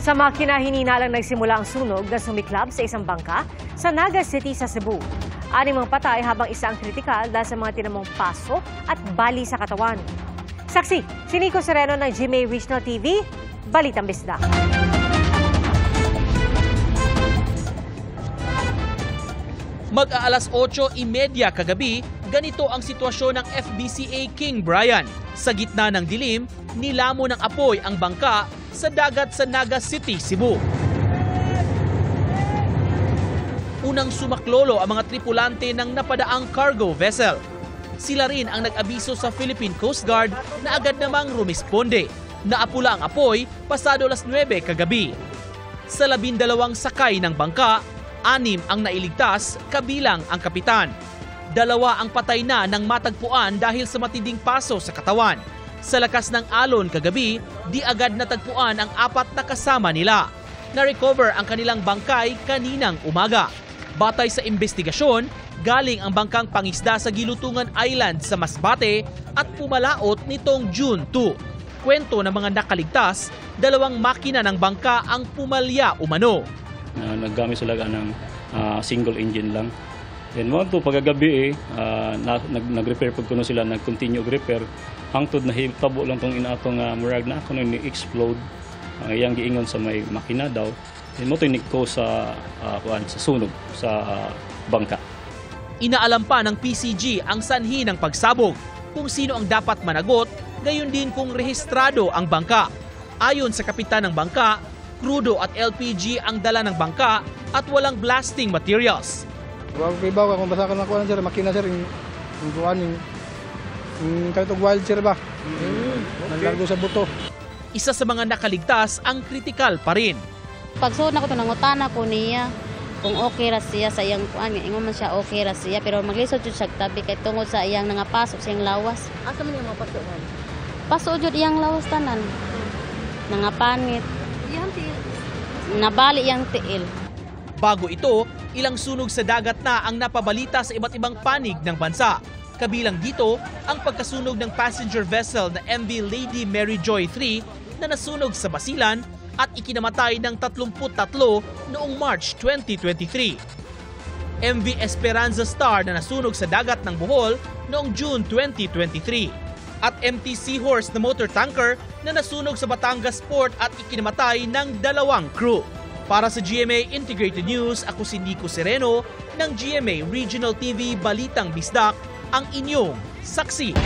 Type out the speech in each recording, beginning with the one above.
Sa makina, hininalang nagsimula ang sunog na sumiklab sa isang bangka sa Naga City sa Cebu. 6 ang patay habang isa ang kritikal dahil sa mga tinamong paso at bali sa katawan. Saksi, si Nico Sereno ng GMA Regional TV, Balitang Bisdak. Mag-aalas 8:30 kagabi, ganito ang sitwasyon ng FBCA King Brian. Sa gitna ng dilim, nilamon ng apoy ang bangka sa dagat sa Naga City, Cebu. Unang sumaklolo ang mga tripulante ng napadaang cargo vessel. Sila rin ang nag-abiso sa Philippine Coast Guard na agad namang rumisponde. Naapula ang apoy pasado alas 9 kagabi. Sa 12 sakay ng bangka, 6 ang nailigtas kabilang ang kapitan. 2 ang patay na nang matagpuan dahil sa matinding paso sa katawan. Sa lakas ng alon kagabi, di agad natagpuan ang 4 na kasama nila. Na-recover ang kanilang bangkay kaninang umaga. Batay sa investigasyon, galing ang bangkang pangisda sa Gilutungan Island sa Masbate at pumalaot nitong June 2. Kwento ng mga nakaligtas, 2 makina ng bangka ang pumalya umano. Naggamit sila ng single engine lang. Then mo to pagagabi nag-repair pag kuno sila, nag-continue repair. Hangtod na hitabo lang tong inatong murag na kuno ni explode. Iyang giingon sa may makina daw. Then mo to nigko sa sunog sa bangka. Inaalam pa ng PCG ang sanhi ng pagsabog, kung sino ang dapat managot, gayon din kung rehistrado ang bangka. Ayon sa kapitan ng bangka, krudo at LPG ang dala ng bangka at walang blasting materials. Ibaw kung basa ka na kuha sir, makina sir, yung kuhaan yung kahit wild sir ba? Naglargo sa buto. Isa sa mga nakaligtas ang kritikal pa rin. Pagsuod na ko ito, nangutana ko niya kung okay ra siya sa iyang kuhaan. Ingon man siya okay ra siya, pero maglisod yun siya tabi kay tungod sa iyang nangapasok sa iyang lawas. Asa man yung mga paso? Paso yun iyang lawas tanan. Nangapanit. Nabali iyang tiil. Bago ito, ilang sunog sa dagat na ang napabalita sa iba't ibang panig ng bansa. Kabilang dito ang pagkasunog ng passenger vessel na MV Lady Mary Joy 3 na nasunog sa Basilan at ikinamatay ng 33 noong March 2023. MV Esperanza Star na nasunog sa dagat ng Bohol noong June 2023. At MT Seahorse na motor tanker na nasunog sa Batangas Port at ikinamatay ng 2 crew. Para sa GMA Integrated News, ako si Nico Sereno ng GMA Regional TV Balitang Bisdak, ang inyong saksi.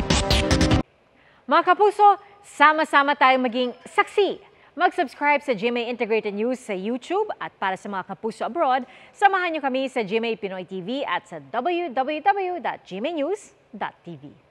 Mga kapuso, sama-sama tayong maging saksi. Mag-subscribe sa GMA Integrated News sa YouTube at para sa mga kapuso abroad, samahan niyo kami sa GMA Pinoy TV at sa www.gmanews.tv.